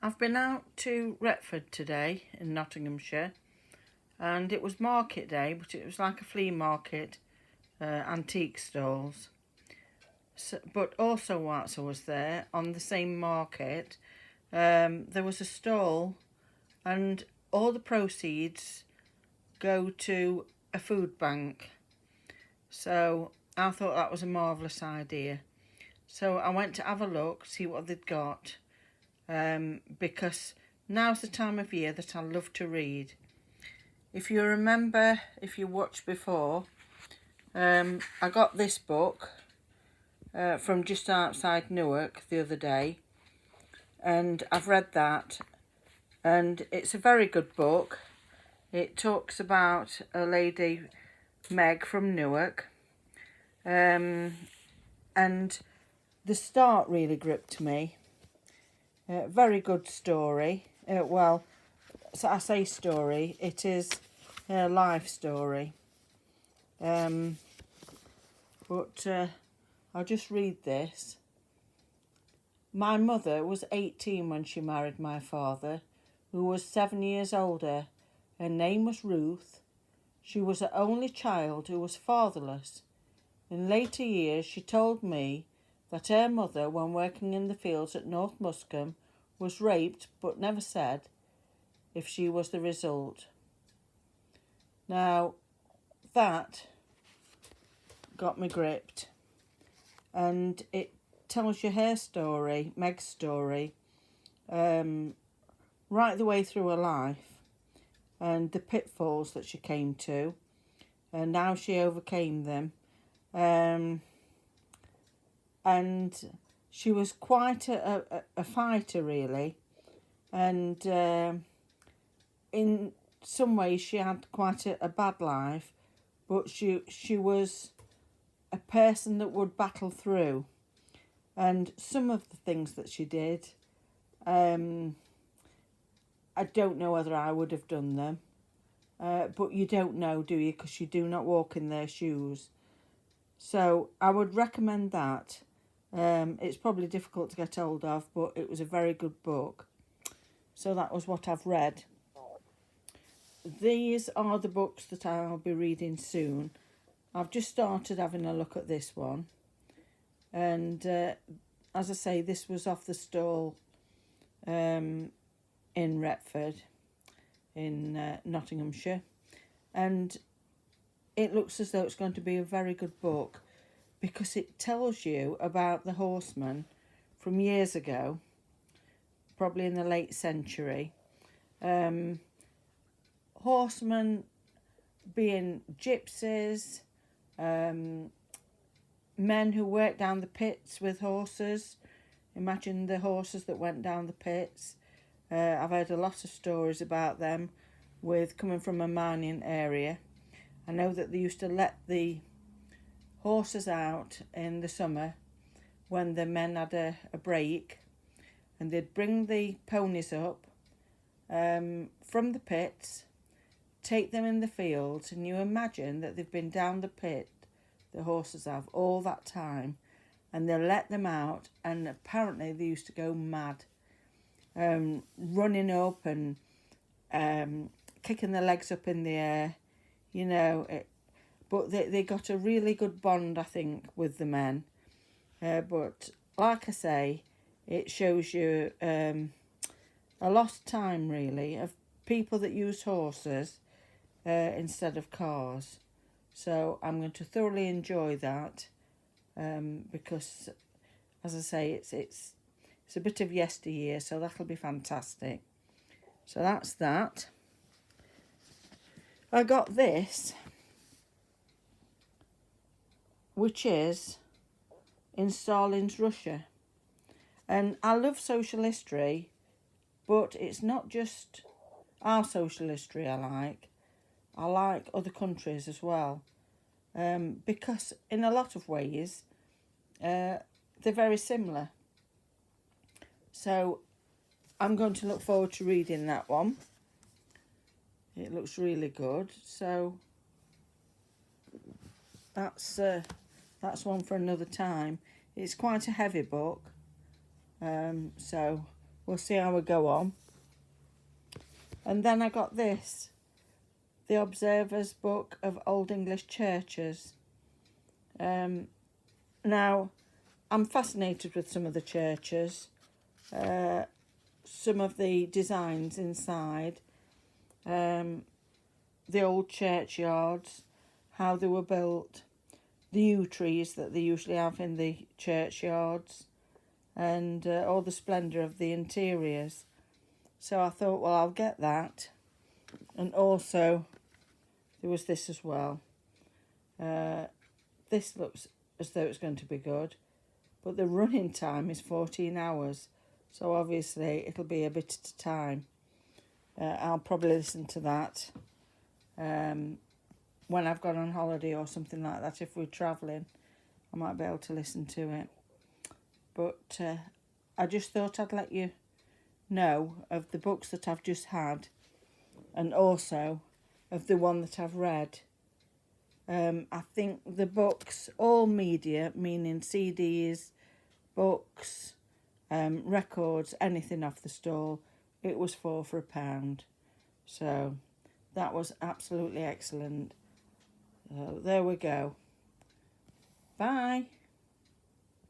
I've been out to Retford today in Nottinghamshire, and it was market day, but it was like a flea market, antique stalls. But also whilst I was there, on the same market, there was a stall, and all the proceeds go to a food bank. So I thought that was a marvellous idea. So I went to have a look, see what they'd got, because now's the time of year that I love to read. If you remember, if you watched before, I got this book from just outside Newark the other day, and I've read that, and it's a very good book. It talks about a lady, Meg from Newark, and the start really gripped me. Very good story. So I say story, it is a life story. But I'll just read this. My mother was 18 when she married my father, who was 7 years older. Her name was Ruth. She was the only child who was fatherless. In later years, she told me that her mother, when working in the fields at North Muscombe, was raped, but never said if she was the result. Now, that got me gripped, and it tells you her story, Meg's story, right the way through her life, and the pitfalls that she came to, and how she overcame them. And she was quite a fighter, really, and in some ways she had quite a bad life, but she was a person that would battle through. And some of the things that she did, I don't know whether I would have done them, but you don't know, do you, because you do not walk in their shoes. So I would recommend that. It's probably difficult to get hold of, but it was a very good book. So that was what I've read. These are the books that I'll be reading soon. I've just started having a look at this one. And as I say, this was off the stall in Retford in Nottinghamshire. And it looks as though it's going to be a very good book, because it tells you about the horsemen from years ago, probably in the late century. Horsemen being gypsies, men who worked down the pits with horses. Imagine the horses that went down the pits. I've heard a lot of stories about them with coming from a mining area. I know that they used to let the horses out in the summer when the men had a break, and they'd bring the ponies up from the pits, take them in the fields, and you imagine that they've been down the pit, the horses have, all that time, and they let them out, and apparently they used to go mad, running up and kicking their legs up in the air, you know. But they got a really good bond, I think, with the men. But like I say, it shows you a lost time, really, of people that use horses instead of cars. So I'm going to thoroughly enjoy that, because, as I say, it's a bit of yesteryear, so that'll be fantastic. So that's that. I got this, which is in Stalin's Russia. And I love social history, but it's not just our social history I like. I like other countries as well, because in a lot of ways they're very similar. So I'm going to look forward to reading that one. It looks really good. So that's one for another time. It's quite a heavy book, so we'll see how we go on. And then I got this, the Observer's Book of Old English Churches. Now, I'm fascinated with some of the churches, some of the designs inside, the old churchyards, how they were built, the yew trees that they usually have in the churchyards, and all the splendour of the interiors. So I thought, well, I'll get that. And also, there was this as well. This looks as though it's going to be good, but the running time is 14 hours. So obviously it'll be a bit at a time. I'll probably listen to that when I've gone on holiday or something like that. If we're travelling, I might be able to listen to it. But I just thought I'd let you know of the books that I've just had, and also of the one that I've read. I think the books, all media, meaning CDs, books, records, anything off the stall, it was £4 for £1. So that was absolutely excellent. There we go. Bye.